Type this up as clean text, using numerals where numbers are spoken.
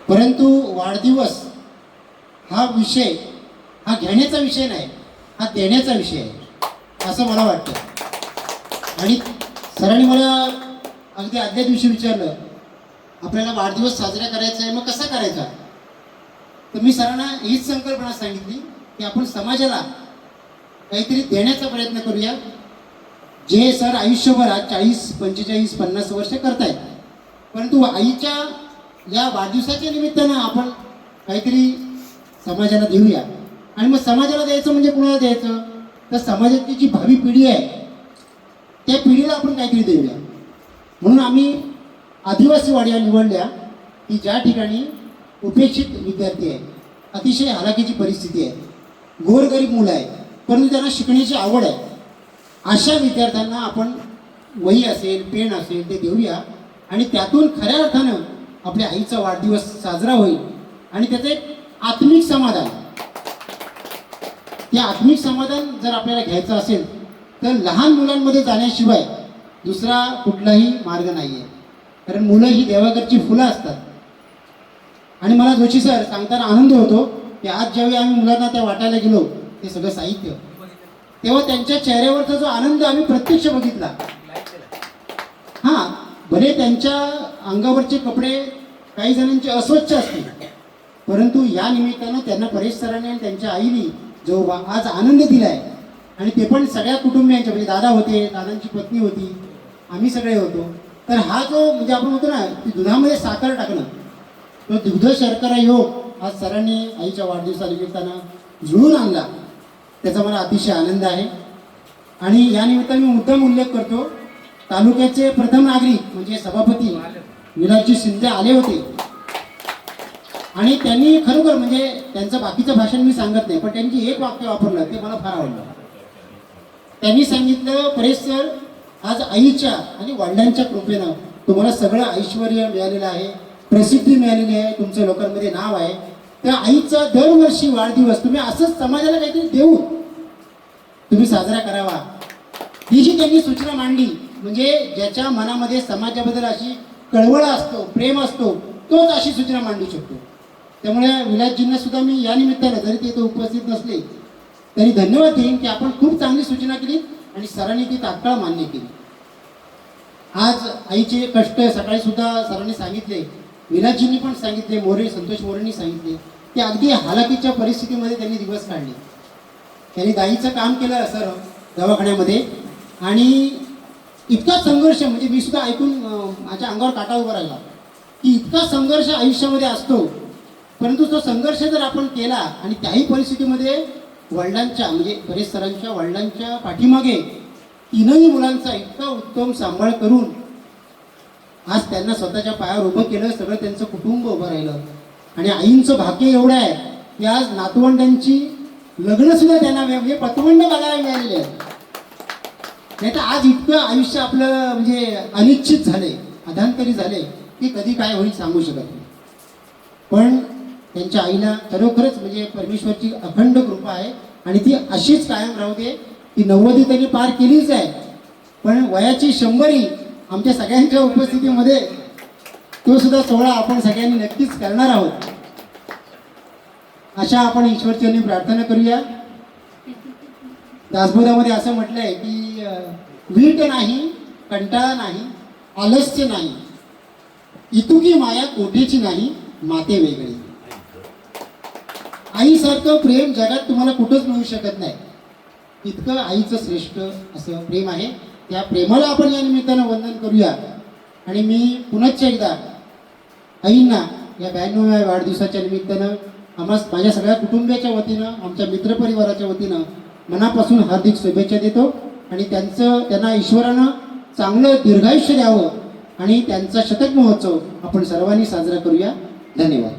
परंतु वाढदिवस हा विषय हा घेण्याचा विषय नाही, हा देण्याचा विषय आहे असं मला वाटतं. आणि सरांनी मला अगदी आदल्या दिवशी विचारलं, आपल्याला वाढदिवस साजरा करायचा आहे, मग कसा करायचा? तर मी सरांना हीच संकल्पना सांगितली की आपण समाजाला काहीतरी देण्याचा प्रयत्न करूया. जे सर आयुष्यभर आज 40, 45, 50 वर्ष करतायत, परंतु आईच्या या वाढदिवसाच्या निमित्तानं आपण काहीतरी समाजाला देऊया. आणि मग समाजाला द्यायचं म्हणजे कुणाला द्यायचं? तर समाजाची जी भावी पिढी आहे त्या पिढीला आपण काहीतरी देऊया. म्हणून आम्ही आदिवासी वाड्या निवडल्या की ज्या ठिकाणी उपेक्षित विद्यार्थी आहे, अतिशय हालाकीची परिस्थिती आहे, गोरगरीब मुलं आहे, परंतु त्यांना शिकण्याची आवड आहे. अशा विद्यार्थ्यांना आपण वही असेल, पेन असेल ते देऊया आणि त्यातून खऱ्या अर्थानं आपल्या आईचा वाढदिवस साजरा होईल. आणि त्याचं एक आत्मिक समाधान, ते आत्मिक समाधान जर आपल्याला घ्यायचं असेल तर लहान मुलांमध्ये जाण्याशिवाय दुसरा कुठलाही मार्ग नाही आहे. कारण मुलं ही देवाकडची फुलं असतात. आणि मला जोशी सर सांगताना आनंद होतो की आज ज्यावेळी आम्ही मुलांना त्या वाटायला गेलो ते सगळं साहित्य, तेव्हा त्यांच्या चेहऱ्यावरचा जो आनंद आम्ही प्रत्यक्ष बघितला. हां, भले त्यांच्या अंगावरचे कपडे काही जणांचे अस्वच्छ असतील, परंतु या निमित्तानं त्यांना परेश सरांनी आणि त्यांच्या आईने जो आज आनंद दिला आहे, आणि ते पण सगळ्या कुटुंबियांच्या, म्हणजे दादा होते, दादांची पत्नी होती, आम्ही सगळे होतो. तर हा जो म्हणजे आपण होतो ना की दुधामध्ये साखर टाकणं, तो दुग्ध शर्करा योग आज सरांनी आईच्या वाढदिवसानिमित्तानं जुळून आणला, त्याचा मला अतिशय आनंद आहे. आणि या निमित्ताने मी मुद्दाम उल्लेख करतो, तालुक्याचे प्रथम नागरिक म्हणजे सभापती विलासजी शिंदे आले होते. आणि त्यांनी खरोखर म्हणजे त्यांचं बाकीचं भाषण मी सांगत नाही, पण त्यांनी एक वाक्य वापरलं ते मला फार आवडलं. त्यांनी सांगितलं, परेश सर, आज आईच्या आणि वडिलांच्या कृपेनं तुम्हाला सगळं ऐश्वर मिळालेलं आहे, प्रसिद्धी मिळालेली आहे, तुमचं लोकांमध्ये नाव आहे. त्या आईचा दरवर्षी वाढदिवस तुम्ही असंच समाजाला काहीतरी देऊन तुम्ही साजरा करावा, ही जी त्यांनी सूचना मांडली. म्हणजे ज्याच्या मनामध्ये समाजाबद्दल अशी कळवळ असतो, प्रेम असतो, तोच अशी सूचना मांडू शकतो. त्यामुळे विलासजींना सुद्धा मी या निमित्तानं, जरी ते उपस्थित नसले तरी धन्यवाद देईन की आपण खूप चांगली सूचना केली आणि सरांनी ती तात्काळ मान्य केली. आज आईचे कष्ट सकाळी सुद्धा सरांनी सांगितले, विलासजींनी पण सांगितले, संतोष मोरेंनी सांगितले की अगदी हालाकीच्या परिस्थितीमध्ये त्यांनी दिवस काढले. त्यांनी दाईचं काम केलं सर दवाखान्यामध्ये. आणि इतका संघर्ष, म्हणजे मी सुद्धा ऐकून माझ्या अंगावर काटा उभा राहिला की इतका संघर्ष आयुष्यामध्ये असतो, परंतु तो संघर्ष जर आपण केला आणि त्याही परिस्थितीमध्ये वडिलांच्या, म्हणजे परेश सरांच्या वडिलांच्या पाठीमागे तीनही मुलांचा इतका उत्तम सांभाळ करून आज त्यांना स्वतःच्या पायावर उभं केलं, सगळं त्यांचं कुटुंब उभं राहिलं. आणि आईंचं भाग्य एवढं आहे की आज नातवंडांची लग्नसुद्धा त्यांना, म्हणजे पतवंड बघायला मिळालेले आहेत. नाही तर आज इतकं आयुष्य आपलं म्हणजे अनिश्चित झाले, अधांतरी झाले की कधी काय होईल सांगू शकत नाही. पण त्यांच्या आईला खरोखरच म्हणजे परमेश्वरची अखंड कृपा आहे आणि ती अशीच कायम राहू दे. ती 90 त्यांनी पार केलीच आहे, पण वयाची 100 आमच्या सगळ्यांच्या उपस्थितीमध्ये तो सुद्धा सोहळा आपण सगळ्यांनी नक्कीच करणार आहोत. अशा आपण ईश्वरचरणी प्रार्थना करूया. दासबोधामध्ये असं म्हटलंय की वीट नाही, कंटाळा नाही, आलस्य नाही, इतुकी माया कोठेची नाही, माते वेगळी. आईसारखं प्रेम जगात तुम्हाला कुठंच मिळू शकत नाही. इतकं आईचं श्रेष्ठ असं प्रेम आहे. त्या प्रेमाला आपण या निमित्तानं वंदन करूया. आणि मी पुनश्च एकदा आईंना या 92व्या वाढदिवसाच्या निमित्तानं माझ्या सगळ्या कुटुंबियाच्या वतीनं, आमच्या मित्रपरिवाराच्या वतीनं मनापासून हार्दिक शुभेच्छा देतो. आणि त्यांना ईश्वरानं चांगलं दीर्घायुष्य द्यावं आणि त्यांचा शतक महोत्सव आपण सर्वांनी साजरा करूया. धन्यवाद.